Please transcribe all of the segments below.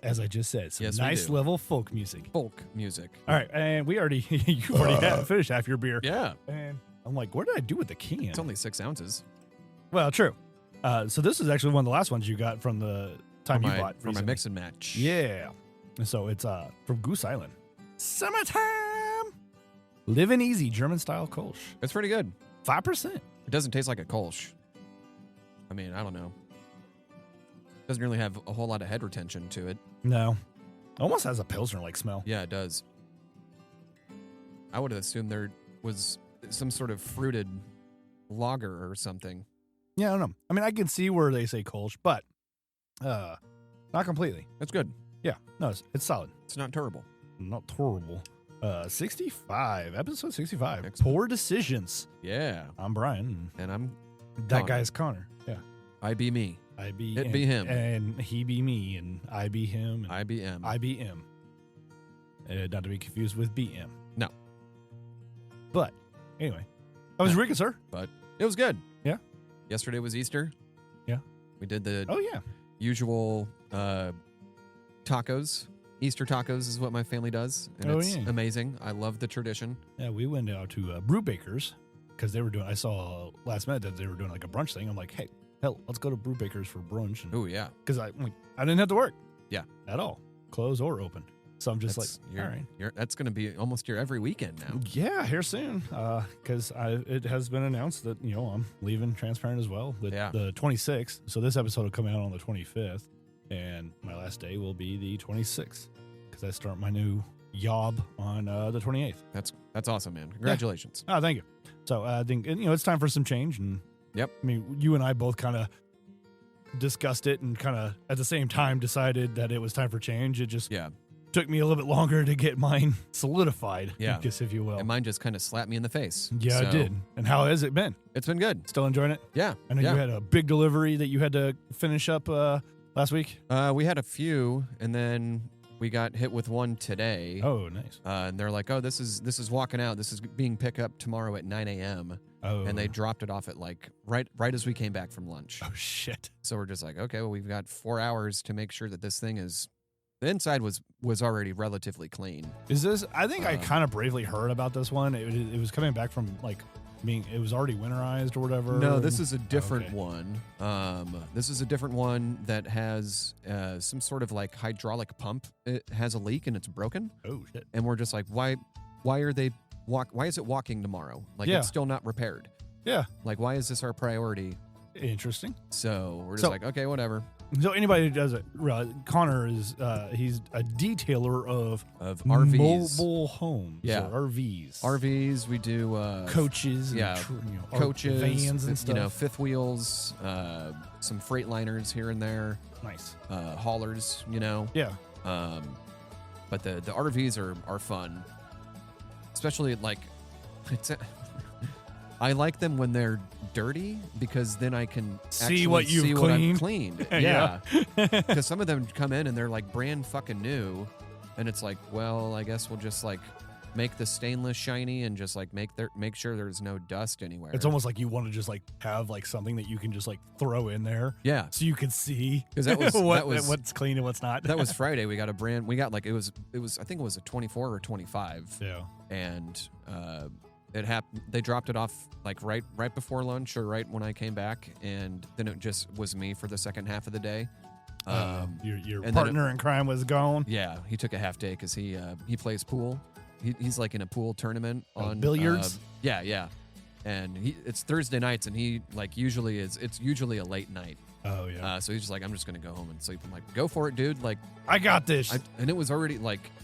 as I just said, some Yes, nice we do. level folk music. Folk music. All right, and you already finished half your beer. Yeah. And I'm like, what did I do with the can? It's only 6 ounces. Well, true. So this is actually one of the last ones you got from the time you bought For my recently. mix and match. Yeah. And so it's from Goose Island. Summertime. Living easy, German style Kolsch. It's pretty good. 5%. It doesn't taste like a Kolsch. I mean, I don't know. Doesn't really have a whole lot of head retention to it. No. Almost has a Pilsner like smell. Yeah, it does. I would have assumed there was some sort of fruited lager or something. Yeah, I don't know. I mean, I can see where they say Kolsch, but not completely. That's good. Yeah. No, it's solid. It's not terrible. Not terrible. 65. Episode 65. Excellent. Poor decisions. Yeah. I'm Bryan. And I'm That Connor. guy's Connor. Yeah. I be me. I be It be him. And he be me. And I be him. And IBM. I be him. Not to be confused with BM. No. But anyway, how was your weekend, sir? But it was good. Yeah. Yesterday was Easter. Yeah. We did the Oh, yeah. usual tacos. Easter tacos is what my family does. And it's amazing. I love the tradition. Yeah, we went out to Brew Bakers because they were doing, I saw last minute that they were doing like a brunch thing. I'm like, hey, hell, let's go to Brew Bakers for brunch. Oh, yeah. Because I didn't have to work. Yeah. At all. Close or open. So I'm just all right. That's going to be almost your every weekend now. Yeah, here soon. Because it has been announced that, I'm leaving Transparent as well with the 26th. So this episode will come out on the 25th. And my last day will be the 26th. Because I start my new job on the 28th. That's awesome, man. Congratulations. Yeah. Oh, thank you. So I think, it's time for some change. And yep. I mean, you and I both kind of discussed it and kind of at the same time decided that it was time for change. It just took me a little bit longer to get mine solidified, I guess, if you will. And mine just kind of slapped me in the face. Yeah, it did. And how has it been? It's been good. Still enjoying it? Yeah. I know you had a big delivery that you had to finish up last week. We had a few, and then we got hit with one today. Oh, nice. And they're like, oh, this is walking out. This is being picked up tomorrow at 9 a.m. Oh. And they dropped it off at right as we came back from lunch. Oh, shit. So we're just like, okay, well, we've got 4 hours to make sure that this thing is... The inside was already relatively clean. Is this... I think I kind of bravely heard about this one. It was coming back from, it was already winterized or whatever. No, this is a different one. This is a different one that has some sort of hydraulic pump. It has a leak and it's broken. Oh, shit. And we're just like, why is it walking tomorrow? It's still not repaired. Yeah. Why is this our priority? Interesting. So we're just like, okay, whatever. So anybody who does it, Connor is he's a detailer of RVs, mobile homes, or RVs. RVs. We do coaches, coaches, vans, and stuff. Fifth wheels, some Freightliners here and there. Nice. Haulers, Yeah. But the RVs are fun, especially I like them when they're dirty because then I can see what you've cleaned. Yeah. Because some of them come in and they're brand fucking new. And it's well, I guess we'll just make the stainless shiny and just make sure there's no dust anywhere. It's almost like you want to just have something that you can just throw in there. Yeah. So you can see because that was what's clean and what's not. That was Friday. We got it was I think it was a 24 or 25. Yeah. And it happened. They dropped it off right before lunch or right when I came back, and then it just was me for the second half of the day. Your partner in crime was gone. Yeah, he took a half day because he plays pool. He's in a pool tournament on billiards. Yeah, and it's Thursday nights, and he it's usually a late night. Oh yeah. So he's just I'm just gonna go home and sleep. I'm like, go for it, dude. I got this. And it was already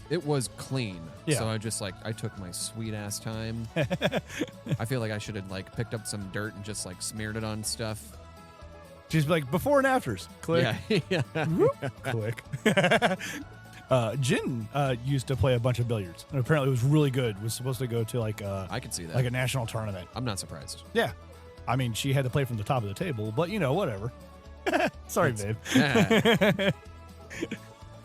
it was clean. Yeah. So I just I took my sweet ass time. I feel like I should have picked up some dirt and just smeared it on stuff. She's before and afters. Click. Yeah. Click. Jin used to play a bunch of billiards, and apparently it was really good. Was supposed to go to I could see that, a national tournament. I'm not surprised. Yeah, I mean she had to play from the top of the table, but whatever. Sorry, babe.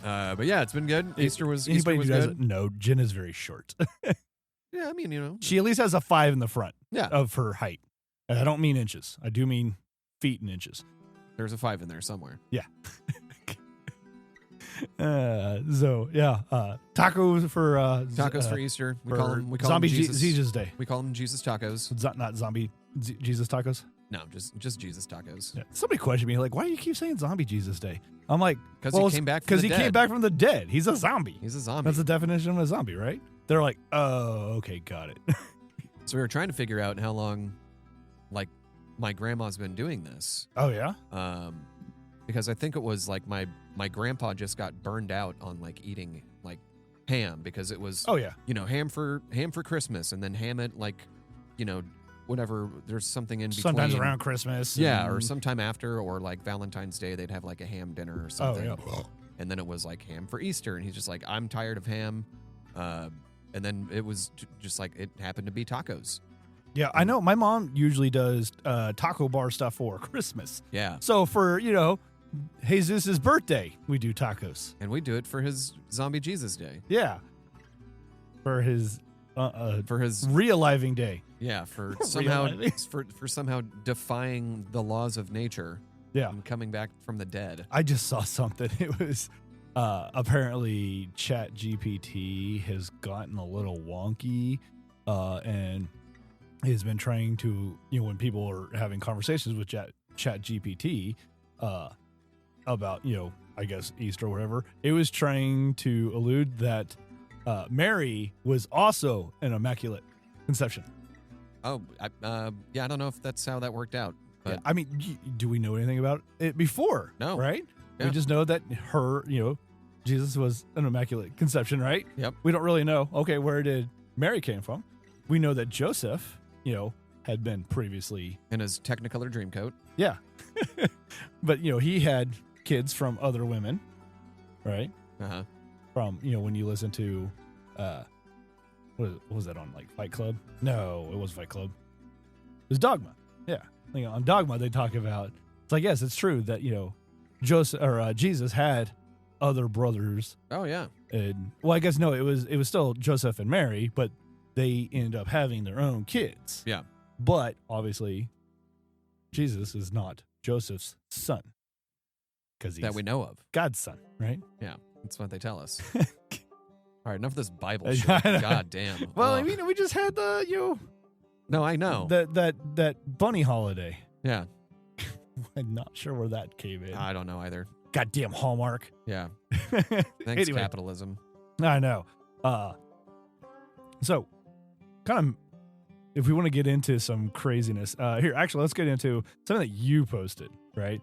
But yeah, it's been good. Easter was good. No, Jin is very short. Yeah, I mean, she at least has a 5 in the front. Yeah. Of her height. And I don't mean inches. I do mean feet and inches. There's a 5 in there somewhere. Yeah. Tacos for Easter. We call them Zombie Jesus. Jesus Day. We call them Jesus tacos. Not zombie Jesus tacos. No, just Jesus tacos. Yeah. Somebody questioned me like, why do you keep saying Zombie Jesus Day? I'm like, because he came back. Because he came back from the dead. He's a zombie. He's a zombie. That's the definition of a zombie, right? They're like, oh, okay, got it. So we were trying to figure out how long, like, my grandma's been doing this. Oh yeah. Because I think it was like my grandpa just got burned out on like eating like ham because it was ham for Christmas and then ham at like whatever, there's something in between. Sometimes around Christmas. Yeah, or sometime after, or like Valentine's Day, they'd have like a ham dinner or something. Oh, yeah. And then it was like ham for Easter, and he's just like, I'm tired of ham. And then it was just like, it happened to be tacos. Yeah, I know. My mom usually does taco bar stuff for Christmas. Yeah. So for, Jesus' birthday, we do tacos. And we do it for his Zombie Jesus Day. Yeah. For his realiving day. Yeah, for somehow defying the laws of nature. Yeah. And coming back from the dead. I just saw something. It was apparently ChatGPT has gotten a little wonky and has been trying to, when people are having conversations with ChatGPT about, I guess Easter or whatever, it was trying to allude that Mary was also an immaculate conception. Oh, I don't know if that's how that worked out. But. Yeah, I mean, do we know anything about it before? No. Right? Yeah. We just know that Jesus was an immaculate conception, right? Yep. We don't really know, okay, where did Mary came from? We know that Joseph, had been previously in his Technicolor Dreamcoat. Yeah. But, he had kids from other women, right? Uh-huh. From, when you listen to, what was that on, like, Fight Club? No, it was Fight Club. It was Dogma. Yeah. On Dogma, they talk about, it's like, yes, it's true that, Jesus had other brothers. Oh, yeah. And, well, I guess, no, it was still Joseph and Mary, but they ended up having their own kids. Yeah. But, obviously, Jesus is not Joseph's son. Because he's that we know of. God's son, right? Yeah, that's what they tell us. All right, enough of this Bible shit. God damn. Well, I mean, we just had the, No, I know. That bunny holiday. Yeah. I'm not sure where that came in. I don't know either. Goddamn Hallmark. Yeah. Thanks, anyway, capitalism. I know. So, kind of, if we want to get into some craziness, here, actually, let's get into something that you posted, right?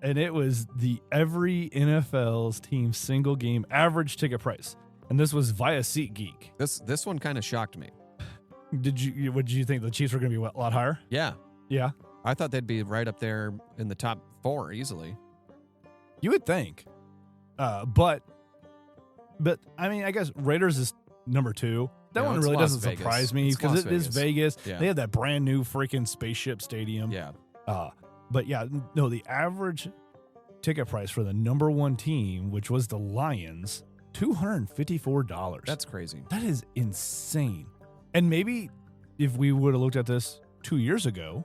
And it was the every NFL's team single game average ticket price. And this was via SeatGeek. This one kind of shocked me. What did you think? The Chiefs were going to be a lot higher? Yeah. Yeah. I thought they'd be right up there in the top 4 easily. You would think. But I mean, I guess Raiders is number 2. That one really doesn't surprise me because it is Vegas. Yeah. They have that brand new freaking spaceship stadium. Yeah. But yeah, no, the average ticket price for the number 1 team, which was the Lions, $254. That's crazy. That is insane. And maybe if we would have looked at this 2 years ago,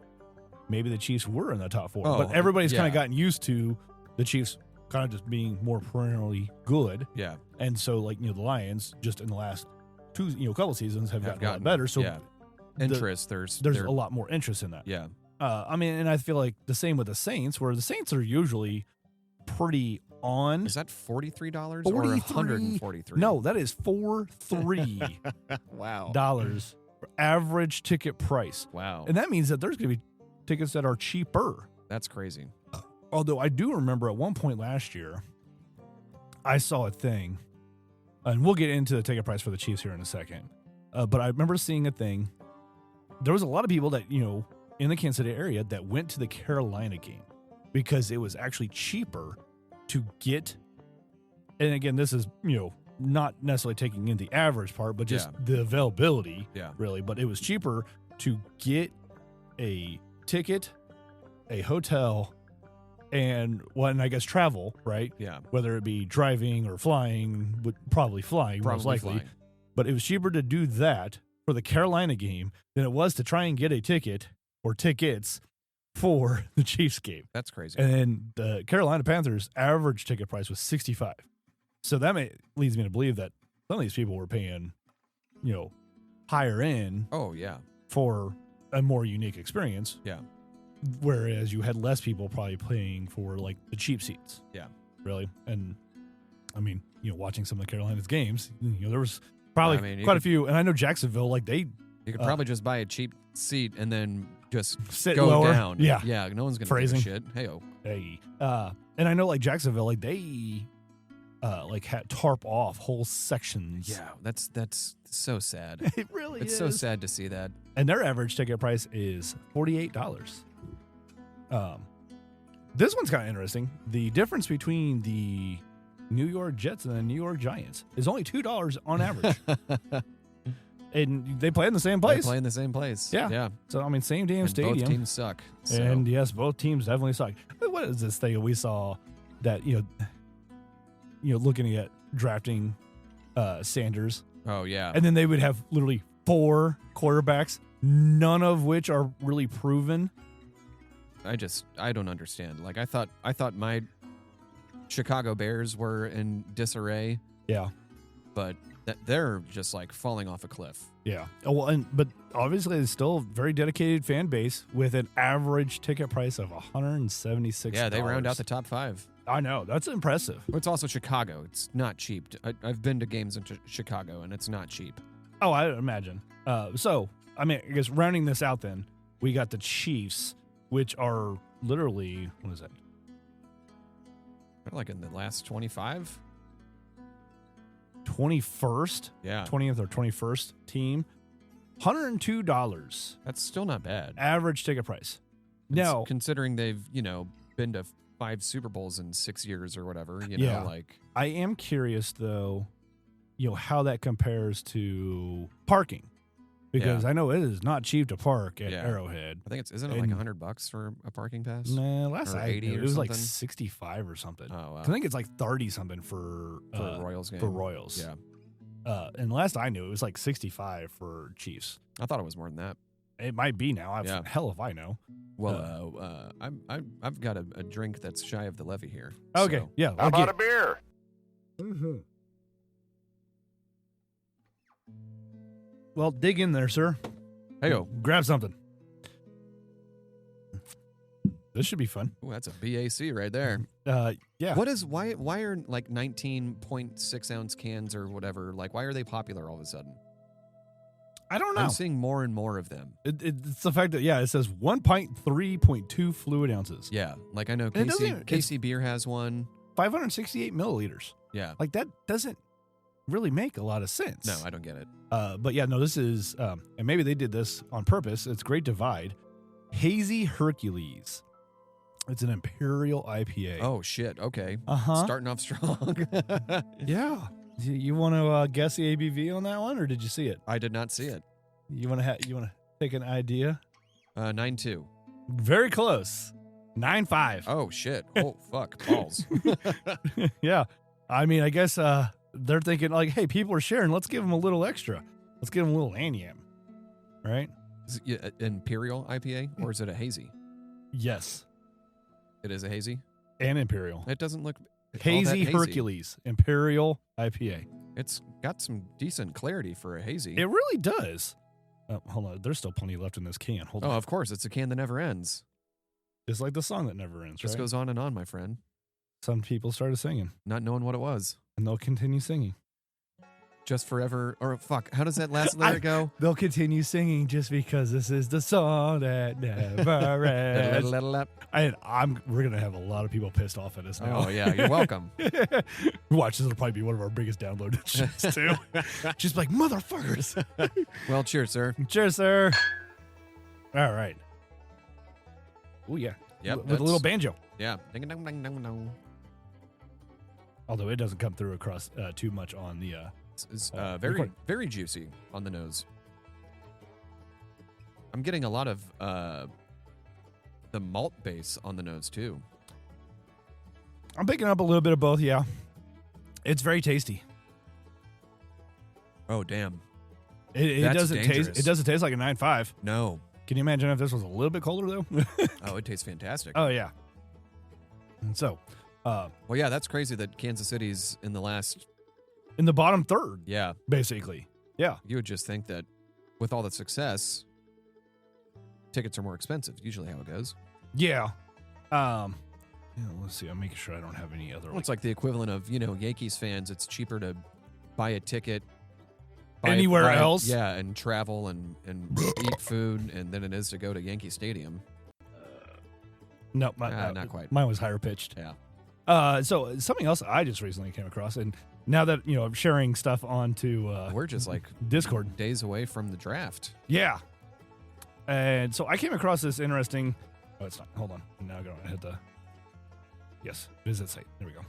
maybe the Chiefs were in the top 4. But everybody's kind of gotten used to the Chiefs kind of just being more perennially good. Yeah. And so, like, the Lions just in the last couple seasons have gotten a lot better. So interest, there's a lot more interest in that. Yeah. I mean, and I feel like the same with the Saints, where the Saints are usually pretty on. Is that $43 or $143? No, that is $43. Wow. Dollars for average ticket price. Wow. And that means that there's going to be tickets that are cheaper. That's crazy. Although I do remember at one point last year, I saw a thing, and we'll get into the ticket price for the Chiefs here in a second. But I remember seeing a thing. There was a lot of people that, in the Kansas City area that went to the Carolina game because it was actually cheaper to get. And again, this is, not necessarily taking in the average part, but just the availability, really. But it was cheaper to get a ticket, a hotel, and I guess travel, right? Yeah. Whether it be driving or flying, but probably flying, most likely. Flying. But it was cheaper to do that for the Carolina game than it was to try and get a ticket or tickets for the Chiefs game. That's crazy. And the Carolina Panthers average ticket price was $65. So that leads me to believe that some of these people were paying, higher in. Oh, yeah. For a more unique experience. Yeah. Whereas you had less people probably paying for like the cheap seats. Yeah. Really. And I mean, watching some of the Carolinas games, there was probably quite a few. And I know Jacksonville, like you could probably just buy a cheap seat and then just sit go lower. down. Yeah. Yeah. No one's going to give a shit. Hey-o. Hey. And I know like Jacksonville, like they had tarp off whole sections. Yeah. That's so sad. It really it's is. So sad to see that. And their average ticket price is $48. This one's kind of interesting. The difference between the New York Jets and the New York Giants is only $2 on average. And they play in the same place. They play in the same place. Yeah. Yeah. So, I mean, same damn stadium. Both teams suck. So. And yes, both teams definitely suck. But what is this thing we saw that, looking at drafting Sanders? Oh, yeah. And then they would have literally 4 quarterbacks, none of which are really proven. I don't understand. Like I thought my Chicago Bears were in disarray. Yeah. But they're just like falling off a cliff. Yeah. Well, but obviously it's still a very dedicated fan base with an average ticket price of $176. Yeah, they round out the top 5. I know. That's impressive. It's also Chicago. It's not cheap. I've been to games in Chicago, and it's not cheap. Oh, I imagine. So, I mean, I guess rounding this out then, we got the Chiefs, which are literally, what is that? They're like in the last 25? 21st? Yeah. 20th or 21st team. $102. That's still not bad. Average ticket price. Now, considering they've, been to 5 Super Bowls in 6 years or whatever, like. I am curious, though, how that compares to parking. Because I know it is not cheap to park at Arrowhead. I think isn't it like $100 for a parking pass? Nah, last I knew, it was like 65 or something. Oh, wow. I think it's like 30 something for a Royals game. For Royals. Yeah. And last I knew, it was like 65 for Chiefs. I thought it was more than that. It might be now. Hell if I know. Well, I've got a drink that's shy of the levy here. Okay, so. yeah. How about a beer? Mm-hmm. Well, dig in there, sir. Hey-o. Grab something. This should be fun. Oh, that's a BAC right there. Yeah. Why are like 19.6 ounce cans or whatever, like why are they popular all of a sudden? I don't know. I'm seeing more and more of them. It's the fact that, it says 1 pint, 3.2 fluid ounces. Yeah. Like I know Casey Beer has one. 568 milliliters. Yeah. Like that doesn't really make a lot of sense. No, I don't get it. But yeah, no, this is, and maybe they did this on purpose. It's Great Divide. Hazy Hercules. It's an Imperial IPA. Oh, shit. Okay. Uh-huh. Starting off strong. Yeah. You want to guess the ABV on that one, or did you see it? I did not see it. You want to take an idea? 9.2. Very close. 9.5. Oh, shit. Oh, fuck. Balls. Yeah. I mean, I guess they're thinking like, hey, people are sharing. Let's give them a little extra. Let's give them a little Anyam. Right? Is it an Imperial IPA, or is it a hazy? Yes. It is a hazy? And Imperial. It doesn't look Hazy Hercules. Imperial IPA. It's got some decent clarity for a hazy. It really does. Hold on. There's still plenty left in this can. Hold on. Oh, of course. It's a can that never ends. Just like the song that never ends, Just right? goes on and on, my friend. Some people started singing. Not knowing what it was. And they'll continue singing. Just forever. Or fuck, how does that last lyric go? They'll continue singing just because this is the song that never ends. We're going to have a lot of people pissed off at us now. Oh, yeah. You're welcome. Watch, this will probably be one of our biggest downloaded shits, too. Just like, motherfuckers. Well, cheers, sir. Cheers, sir. All right. Oh, yeah. Yep. With a little banjo. Yeah. Ding, ding, ding, ding, ding. Although it doesn't come through across too much on the... It's very juicy on the nose. I'm getting a lot of the malt base on the nose, too. I'm picking up a little bit of both, yeah. It's very tasty. Oh, damn. It doesn't taste like a 9.5. No. Can you imagine if this was a little bit colder, though? Oh, it tastes fantastic. Oh, yeah. And so, Well, yeah, that's crazy that Kansas City's in the bottom third. Yeah. Basically. Yeah. You would just think that with all the success, tickets are more expensive. Usually how it goes. Yeah. Let's see. I'm making sure I don't have any other. Well, it's like the equivalent of, Yankees fans. It's cheaper to buy a ticket anywhere else. Yeah, and travel and eat food, and than it is to go to Yankee Stadium. No, not quite. Mine was higher pitched. Yeah. So something else I just recently came across, and now that I'm sharing stuff onto we're just like Discord, days away from the draft. Yeah. And so I came across this interesting. Oh, it's not. Hold on. Now I'm going to hit the. Yes, visit site. There we go.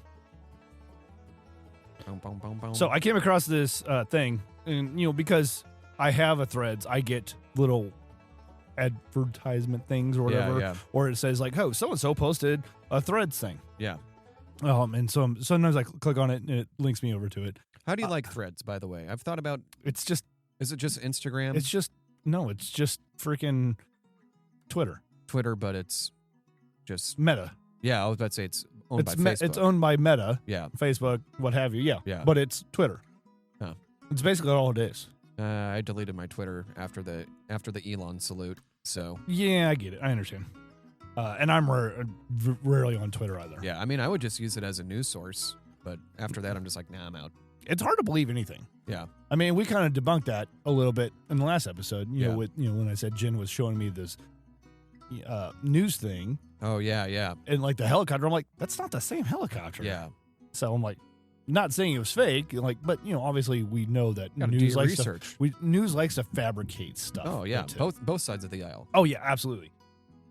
Boom, boom, boom, boom. So I came across this thing, and because I have a Threads, I get little advertisement things or whatever, yeah. or it says like, "Oh, so and so posted a Threads thing." Yeah. And so sometimes I click on it and it links me over to it. How do you like Threads, by the way? I've thought about. It's just. Is it just Instagram? It's just freaking Twitter. Twitter, but it's just Meta. Yeah, I was about to say it's owned by Facebook. It's owned by Meta. Yeah. Facebook, what have you. Yeah. But it's Twitter. Huh. It's basically all it is. I deleted my Twitter after the Elon salute. So. Yeah, I get it. I understand. And I'm rarely on Twitter either. Yeah, I mean, I would just use it as a news source, but after that, I'm just like, nah, I'm out. It's hard to believe anything. Yeah. I mean, we kind of debunked that a little bit in the last episode. You know, with when I said Jen was showing me this news thing. Oh yeah. And like the helicopter, I'm like, that's not the same helicopter. Yeah. So I'm like, not saying it was fake, like, but obviously we know that news likes research. News likes to fabricate stuff. Oh yeah, both sides of the aisle. Oh yeah, absolutely.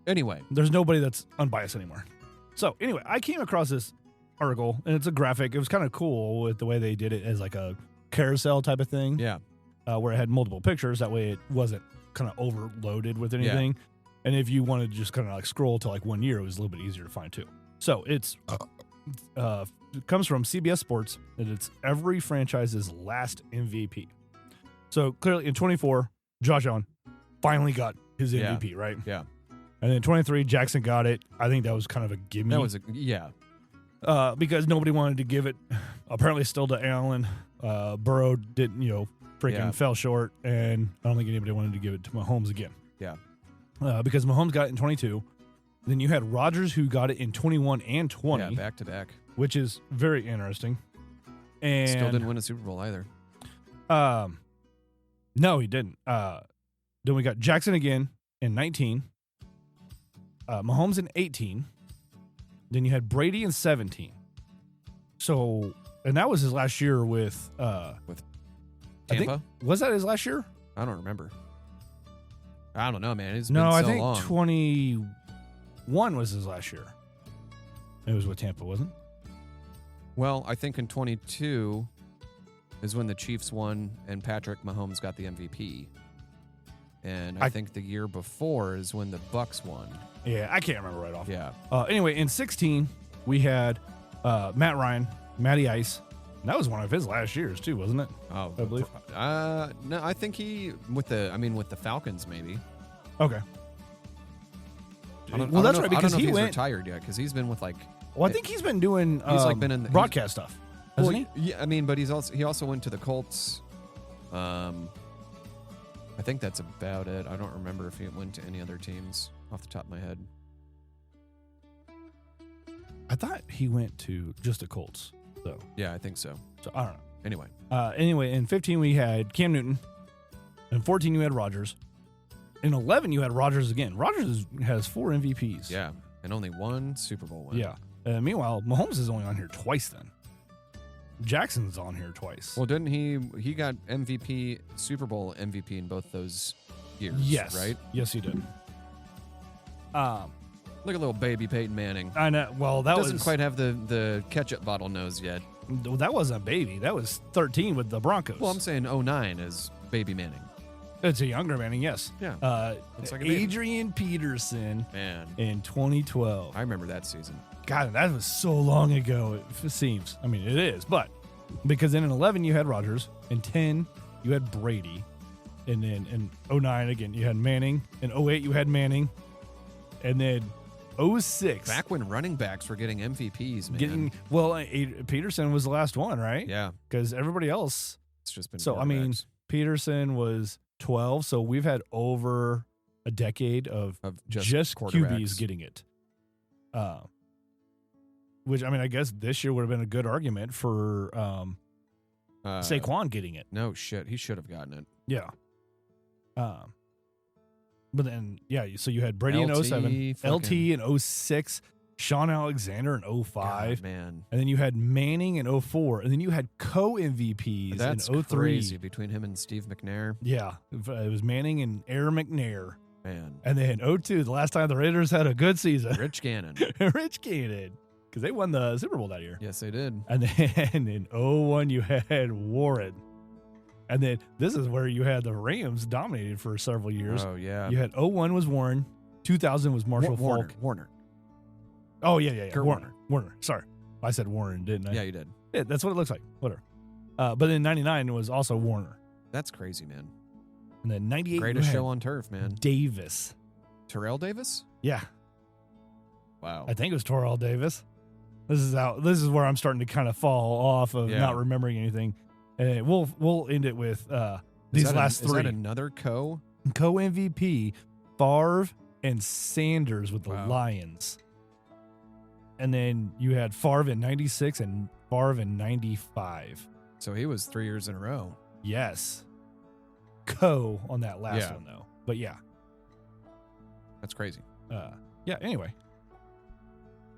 Anyway, there's nobody that's unbiased anymore. So anyway, I came across this article, and it's a graphic. It was kind of cool with the way they did it as like a carousel type of thing. Yeah. Where it had multiple pictures. That way it wasn't kind of overloaded with anything. Yeah. And if you wanted to just kind of like scroll to like 1 year, it was a little bit easier to find too. So it comes from CBS Sports, and it's every franchise's last MVP. So clearly in 24, Josh Allen finally got his MVP, right? Yeah. And then 23, Jackson got it. I think that was kind of a gimme. That was because nobody wanted to give it, apparently still to Allen. Burrow didn't, fell short, and I don't think anybody wanted to give it to Mahomes again. Yeah. Because Mahomes got it in 22. Then you had Rodgers, who got it in 21 and 20. Yeah, back to back. Which is very interesting. And still didn't win a Super Bowl either. No, he didn't. Then we got Jackson again in 19. Mahomes in 18. Then you had Brady in 17. So, and that was his last year with Tampa? Was that his last year? I don't remember. I don't know, man. It's no, been so I think long. 21 was his last year. It was with Tampa, wasn't it? Well, I think in 22 is when the Chiefs won and Patrick Mahomes got the MVP. And I think the year before is when the Bucks won. Yeah, I can't remember right off. Yeah. Anyway, in 16, we had Matt Ryan, Matty Ice. And that was one of his last years too, wasn't it? Oh, I believe. No, I think he with the Falcons maybe. Okay. Well, that's right, because he went retired yet, because he's been with like. Well, I think he's been doing been in broadcast stuff, hasn't he? Yeah, I mean, but he also went to the Colts. I think that's about it. I don't remember if he went to any other teams off the top of my head. I thought he went to just the Colts. So yeah, I think so. So I don't know. Anyway, in 15 we had Cam Newton. In 14 you had Rodgers. In 11 you had Rodgers again. Rodgers has 4 MVPs. Yeah, and only 1 Super Bowl win. Yeah. Meanwhile, Mahomes is only on here twice then. Jackson's on here twice. Well, didn't he got MVP, Super Bowl MVP in both those years, yes. Right? Yes, he did. Look at little baby Peyton Manning. I know. Well, that doesn't quite have the ketchup bottle nose yet. That wasn't a baby. That was 13 with the Broncos. Well, I'm saying 09 is baby Manning. It's a younger Manning, yes. Yeah. Like Adrian Peterson. Man. In 2012. I remember that season. God, that was so long ago, it seems. I mean, it is, but because then in 11 you had Rodgers. In 10 you had Brady. And then in 09 again you had Manning. In 08 you had Manning. And then 06. Back when running backs were getting MVPs, man. Peterson was the last one, right? Yeah. Because everybody else. It's just been So, I mean, Peterson was 12. So we've had over a decade of just QBs getting it. Which, I mean, I guess this year would have been a good argument for Saquon getting it. No shit. He should have gotten it. Yeah. But then, yeah, so you had Brady in 07, LT in 06, Sean Alexander in 05. God, man. And then you had Manning in 04. And then you had co-MVPs in 03. Crazy between him and Steve McNair. Yeah. It was Manning and Aaron McNair. Man. And then 02, the last time the Raiders had a good season. Rich Gannon. Rich Gannon. Because they won the Super Bowl that year. Yes, they did. And then in 01, you had Warren. And then this is where you had the Rams dominated for several years. Oh, yeah. You had 01 was Warren. 2000 was Marshall Faulk. Warner. Oh, yeah. Kurt Warner. Sorry. I said Warren, didn't I? Yeah, you did. Yeah, that's what it looks like. Whatever. But then 99 was also Warner. That's crazy, man. And then 98. Greatest show on turf, man. Davis. Terrell Davis? Yeah. Wow. I think it was Terrell Davis. This is where I'm starting to kind of fall off of not remembering anything. And we'll end it with these last three. Is that another co-MVP, Favre and Sanders with the Lions. And then you had Favre in 96 and Favre in 95. So he was 3 years in a row. Yes. On that last one, though. But yeah. That's crazy. Anyway.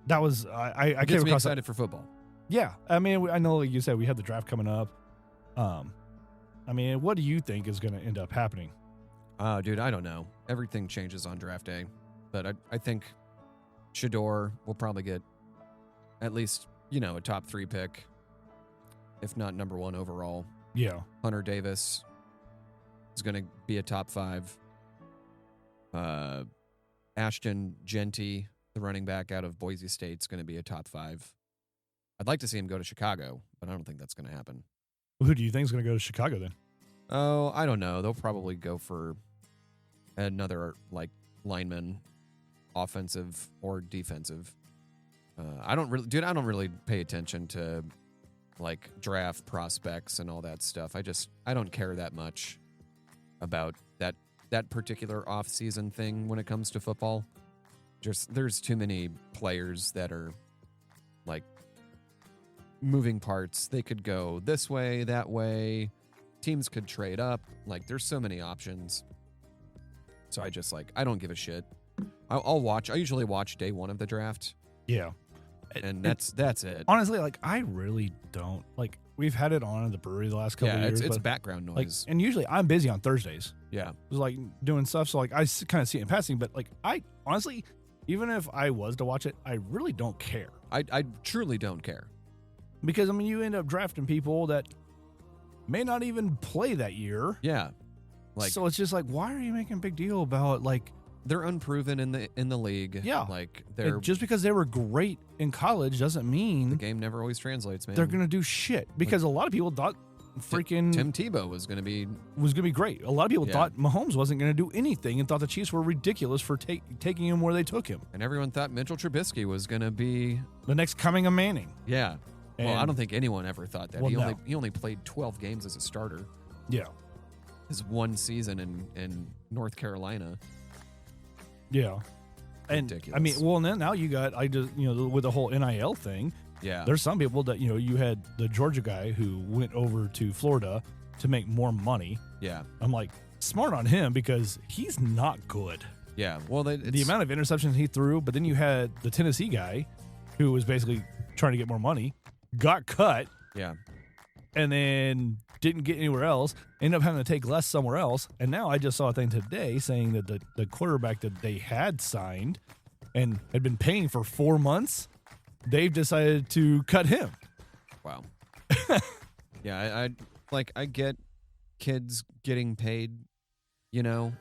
That was, I came gets across me excited for football. Yeah. I mean, I know, like you said, we have the draft coming up. I mean, what do you think is going to end up happening? Dude, I don't know. Everything changes on draft day. But I think Shador will probably get at least, a top 3 pick, if not number 1 overall. Yeah. Hunter Davis is going to be a top 5. Ashton Genty, the running back out of Boise State, is going to be a top 5. I'd like to see him go to Chicago, but I don't think that's going to happen. Who do you think is going to go to Chicago then? Oh, I don't know. They'll probably go for another lineman, offensive or defensive. I don't really pay attention to draft prospects and all that stuff. I don't care that much about that particular off-season thing when it comes to football. There's too many players that are moving parts. They could go this way, that way. Teams could trade up. There's so many options. So I don't give a shit. I'll watch. I usually watch day 1 of the draft. Yeah. And that's it. Honestly, I really don't. We've had it on at the brewery the last couple of years. Yeah, it's background noise. And usually I'm busy on Thursdays. Yeah. Just doing stuff. So I kind of see it in passing. But I honestly, even if I was to watch it, I really don't care. I truly don't care. Because, I mean, you end up drafting people that may not even play that year. Yeah. So it's just why are you making a big deal about, they're unproven in the league. Yeah. They're just because they were great in college doesn't mean the game never always translates, man. They're going to do shit. Because a lot of people thought freaking Tim Tebow was going to be great. A lot of people thought Mahomes wasn't going to do anything and thought the Chiefs were ridiculous for taking him where they took him. And everyone thought Mitchell Trubisky was going to be the next coming of Manning. Yeah. Well, I don't think anyone ever thought that. Well, he only played 12 games as a starter. Yeah. His 1 season in North Carolina. Yeah. And ridiculous. I mean, well, now you got, with the whole NIL thing. Yeah. There's some people that, you had the Georgia guy who went over to Florida to make more money. Yeah. I'm smart on him because he's not good. Yeah. Well, the amount of interceptions he threw, but then you had the Tennessee guy who was basically trying to get more money, got cut. Yeah. And then didn't get anywhere else, ended up having to take less somewhere else. And now I just saw a thing today saying that the quarterback that they had signed and had been paying for 4 months, they've decided to cut him. Wow. Yeah, I get kids getting paid,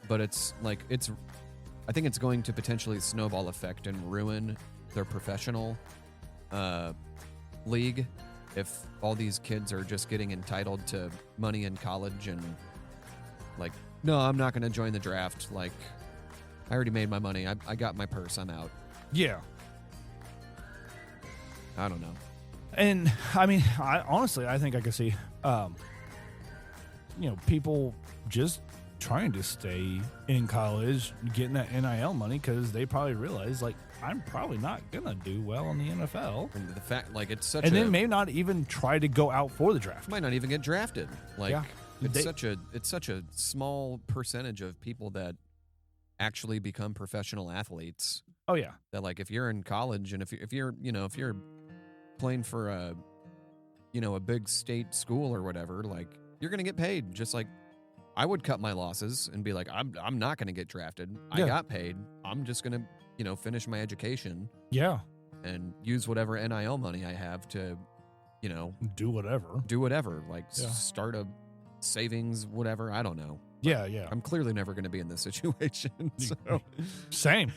but it's I think it's going to potentially snowball effect and ruin their professional league if all these kids are just getting entitled to money in college and no, I'm not going to join the draft. I already made my money. I got my purse. I'm out. Yeah. I don't know. And I mean, honestly, I think I could see, people just trying to stay in college, getting that NIL money because they probably realize, like, I'm probably not gonna do well in the NFL. And the fact, like, it's such, and then may not even try to go out for the draft. Might not even get drafted. Like, yeah. it's such a small percentage of people that actually become professional athletes. Oh yeah. That, like, if you're in college and if you're playing for a big state school or whatever, like, you're gonna get paid. Just like I would cut my losses and be like, I'm not gonna get drafted. I got paid. I'm just gonna finish my education. Yeah. And use whatever NIL money I have to, do whatever. Like start a savings, whatever. I don't know. Yeah, yeah. I'm clearly never going to be in this situation. So. Same.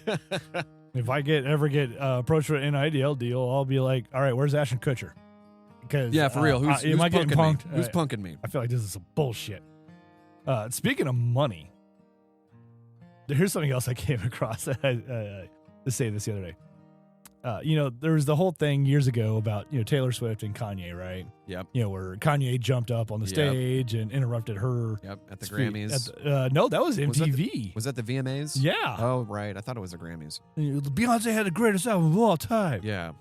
If I ever get approached for an NIL deal, I'll be like, all right, where's Ashton Kutcher? Because for real, who's punking punked? Me? Who's punking me? I feel like this is some bullshit. Speaking of money, here's something else I came across. To say this the other day. There was the whole thing years ago about, Taylor Swift and Kanye, right? Yep. Where Kanye jumped up on the stage and interrupted her. Yep. At the Grammys. No, that was MTV. Was that the VMAs? Yeah. Oh, right. I thought it was the Grammys. Beyonce had the greatest album of all time. Yeah.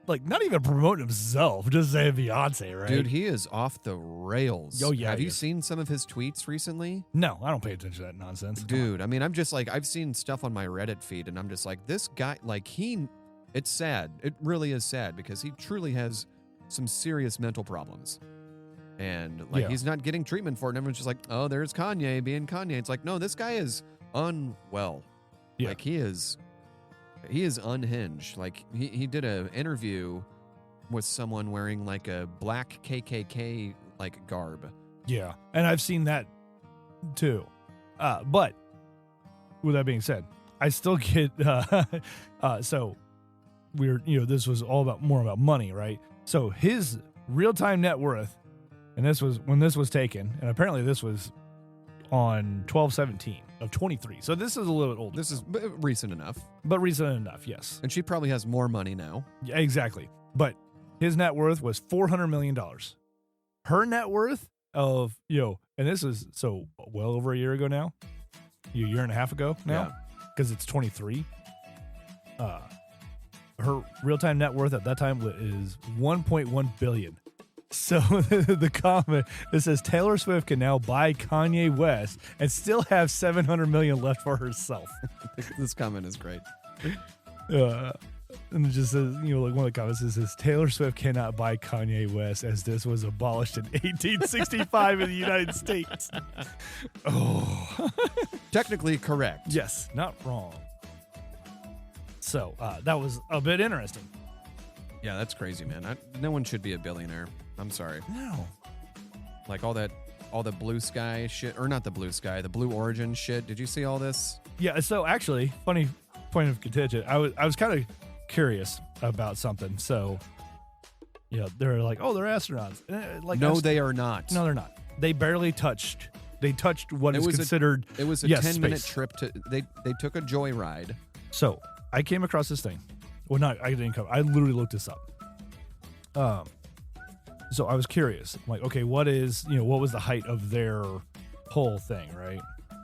Like, not even promoting himself, just saying Beyonce, right? Dude, he is off the rails. Oh, yeah. Have you seen some of his tweets recently? No, I don't pay attention to that nonsense. Dude, I mean, I'm just like, I've seen stuff on my Reddit feed, and I'm just like, this guy, like, it's sad. It really is sad because he truly has some serious mental problems. And, like, he's not getting treatment for it. And everyone's just like, oh, there's Kanye being Kanye. It's like, no, this guy is unwell. Yeah. Like, he is unhinged. Like, he did an interview with someone wearing like a black KKK like garb. Yeah, and I've seen that too. But with that being said, I still get so we're this was all more about money, right? So his real-time net worth, and this was when this was taken, and apparently this was on 12/17 of 23. So this is a little bit old. This is recent enough. But recent enough, yes. And she probably has more money now. Yeah, exactly. But his net worth was $400 million. Her net worth of, and this is so well over a year ago now. A year and a half ago now. Because it's 23. Her real-time net worth at that time is $1.1 billion. So the comment that says Taylor Swift can now buy Kanye West and still have $700 million left for herself. This comment is great. And it just says, like one of the comments says Taylor Swift cannot buy Kanye West as this was abolished in 1865 in the United States. Oh, technically correct. Yes, not wrong. So that was a bit interesting. Yeah, that's crazy, man. No one should be a billionaire. I'm sorry. No. Like all the blue sky shit, or not the blue sky, the Blue Origin shit. Did you see all this? Yeah. So actually, funny point of contention. I was kind of curious about something. So, they're like, oh, they're astronauts. Like, no, they are not. No, they're not. They barely touched. They touched what is considered. It was a 10-minute trip to. They took a joyride. So I came across this thing. Well, I didn't come. I literally looked this up. So I was curious. I'm like, okay, what was the height of their whole thing, right?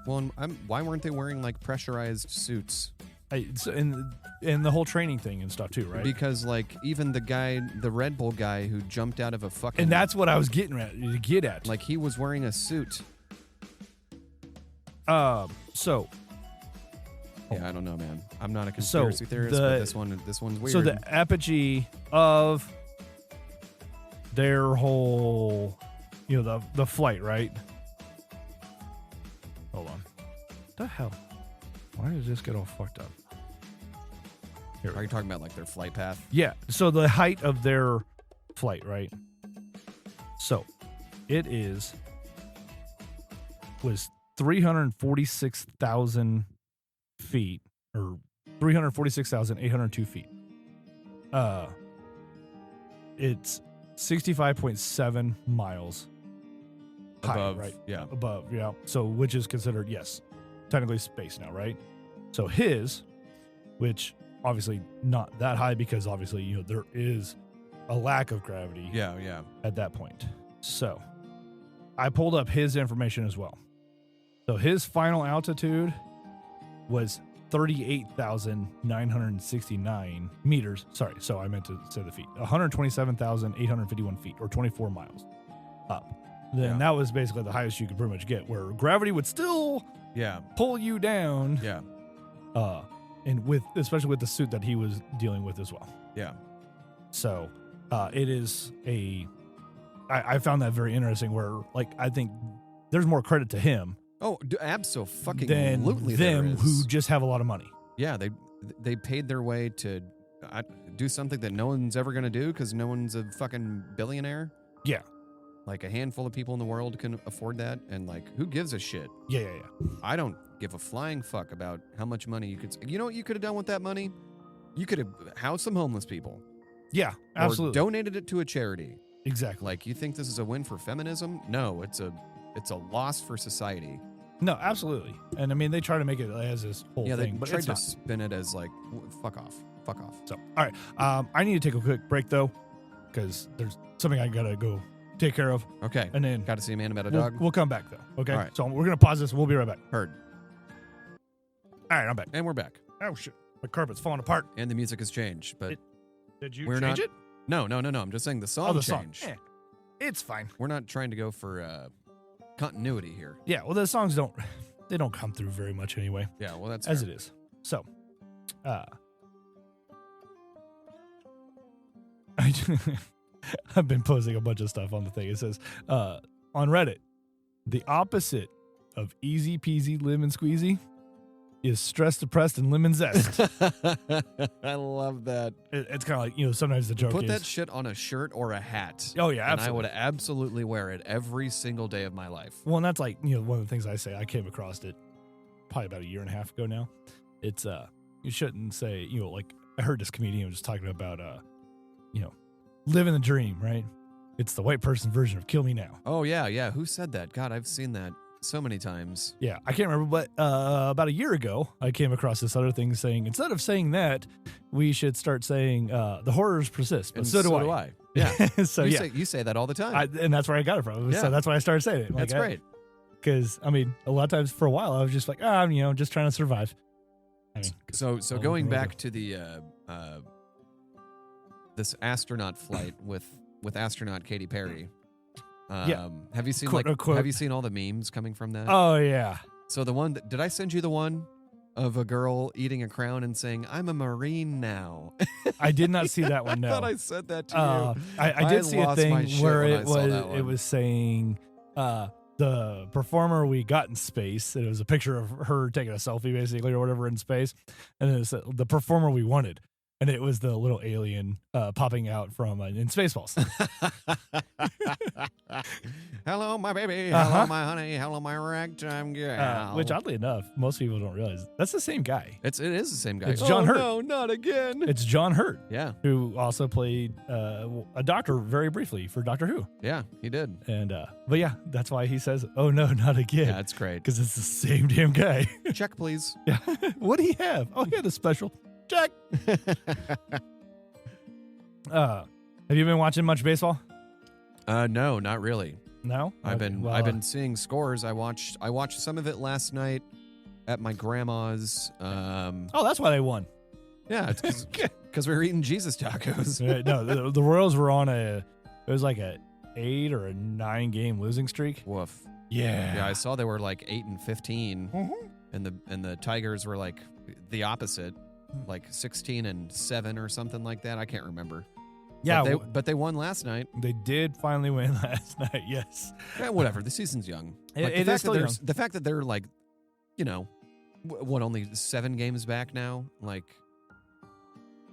Well, why weren't they wearing like pressurized suits? And the whole training thing and stuff too, right? Because like even the Red Bull guy who jumped out of a fucking... And that's what I was getting at. Like he was wearing a suit. So... Yeah, I don't know, man. I'm not a conspiracy theorist, but this one's weird. So the apogee of their whole, the flight, right? Hold on. What the hell? Why does this get all fucked up? Are you talking about like their flight path? Yeah. So the height of their flight, right? So it was 346,000 feet, or 346,802 feet. It's 65.7 miles above, high, right? Yeah. Above, yeah. So which is considered, yes, technically space now, right? So his which obviously not that high because obviously, there is a lack of gravity Yeah. at that point. So I pulled up his information as well. So his final altitude was 38,969 meters. Sorry, so I meant to say the feet. 127,851 feet, or 24 miles up. Then that was basically the highest you could pretty much get, where gravity would still pull you down. Yeah. And especially with the suit that he was dealing with as well. Yeah. So it is I found that very interesting, where I think there's more credit to him. Oh, absolutely. Than them who just have a lot of money. Yeah, they paid their way to do something that no one's ever going to do because no one's a fucking billionaire. Yeah. Like a handful of people in the world can afford that, and who gives a shit? Yeah. I don't give a flying fuck about how much money you could. You know what you could have done with that money? You could have housed some homeless people. Yeah, absolutely. Or donated it to a charity. Exactly. You think this is a win for feminism? No, it's a loss for society. No, absolutely. And I mean, they try to make it as this whole thing, but tried to spin it as fuck off. So, all right. I need to take a quick break though, because there's something I gotta go take care of. Okay. And then got to see a man about a dog. We'll come back though. Okay. All right. So we're gonna pause this. We'll be right back. Heard. All right, I'm back. And we're back. Oh shit, my carpet's falling apart. And the music has changed, but did you change it? No. I'm just saying the song changed. Song. It's fine. We're not trying to go for continuity here. Yeah. Well, the songs don't come through very much anyway. Yeah. Well, that's as fair. it is. So, I've been posting a bunch of stuff on the thing. It says on Reddit, the opposite of easy peasy lemon squeezy is stress depressed and lemon zest. I love that. It's kind of like, sometimes the joke Put is, that shit on a shirt or a hat. Oh yeah, absolutely. And I would absolutely wear it every single day of my life. Well, and that's one of the things I say. I came across it probably about a year and a half ago now. It's you shouldn't say, I heard this comedian was just talking about living the dream, right? It's the white person version of kill me now. Oh yeah. Who said that? God, I've seen that so many times. Yeah, I can't remember, but about a year ago, I came across this other thing saying, instead of saying that, we should start saying the horrors persist. But and so do I. Yeah. So you say that all the time. And that's where I got it from. Yeah. So that's why I started saying it. That's great. Because, I mean, a lot of times for a while, I was just like, I'm just trying to survive. I mean, so going back to the this astronaut flight with astronaut Katy Perry. Have you seen have you seen all the memes coming from that? Oh yeah. So the one did I send you the one of a girl eating a crown and saying, "I'm a Marine now"? I did not see that one. No, I thought I said that to you. I did see a thing where it was saying the performer we got in space. It was a picture of her taking a selfie, basically, or whatever in space, and it was the performer we wanted. And it was the little alien popping out from in Spaceballs. Hello, my baby. Hello, my honey. Hello, my ragtime gal. Which, oddly enough, most people don't realize that's the same guy. It is the same guy. It's John Hurt. No, not again. It's John Hurt. Yeah. Who also played a doctor very briefly for Doctor Who. Yeah, he did. And but yeah, that's why he says, "Oh no, not again." Yeah, that's great. Because it's the same damn guy. Check, please. Yeah. What do he have? Oh, he had a special. Check. Have you been watching much baseball? No, not really. No? I've been seeing scores. I watched some of it last night at my grandma's. Oh, that's why they won. Yeah, it's because we were eating Jesus tacos. No, the Royals were on it was like a 8 or a 9 game losing streak. Woof. Yeah, I saw they were like 8-15, and the Tigers were like the opposite. Like 16-7 or something like that. I can't remember. Yeah, but they won last night. They did finally win last night. Yes. Yeah, whatever. The season's young. It is still young. The fact that they're like, only 7 games back now. Like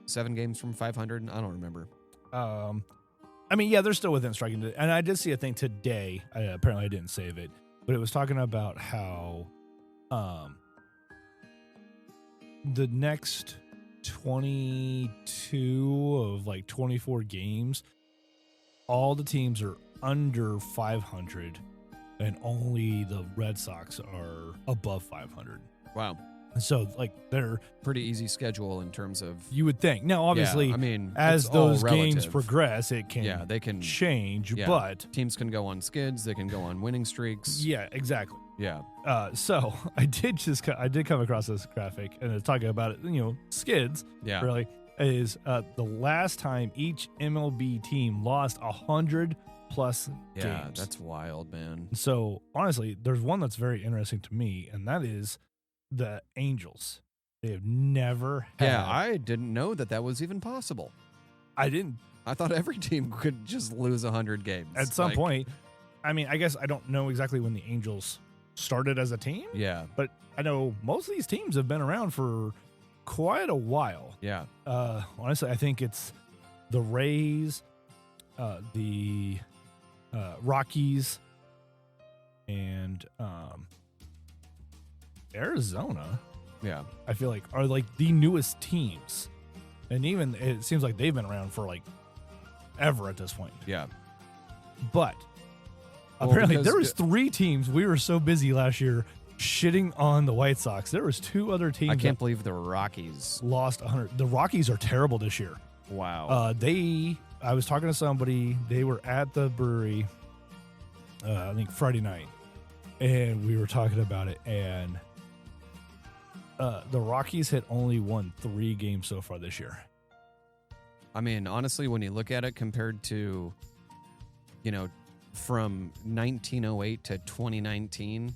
7 games from 500. I don't remember. I mean, yeah, they're still within striking. And I did see a thing today. Apparently, I didn't save it, but it was talking about how, the next 22 of like 24 games, all the teams are under 500 and only the Red Sox are above 500. Wow. So, like, they're pretty easy schedule in terms of. You would think. Now, obviously, I mean, as those games relative. progress, it can they can change, but teams can go on skids, they can go on winning streaks. Yeah, exactly. Yeah. So I did come across this graphic, and it's talking about it. Skids. Yeah. Really is the last time each MLB team lost 100+ games. Yeah, that's wild, man. So honestly, there's one that's very interesting to me, and that is the Angels. They have never had. Yeah, I didn't know that was even possible. I didn't. I thought every team could just lose 100 games. At some point. I mean, I guess I don't know exactly when the Angels started as a team. Yeah. But I know most of these teams have been around for quite a while. Yeah. Honestly, I think it's the Rays, the Rockies, and Arizona. Yeah. I feel like are like the newest teams. And even it seems like they've been around for like ever at this point. Yeah. But apparently there was 3 teams. We were so busy last year shitting on the White Sox. There was 2 other teams. I can't believe the Rockies lost 100. The Rockies are terrible this year. Wow. I was talking to somebody. They were at the brewery, I think Friday night, and we were talking about it. And the Rockies had only won 3 games so far this year. I mean, honestly, when you look at it compared to, from 1908 to 2019,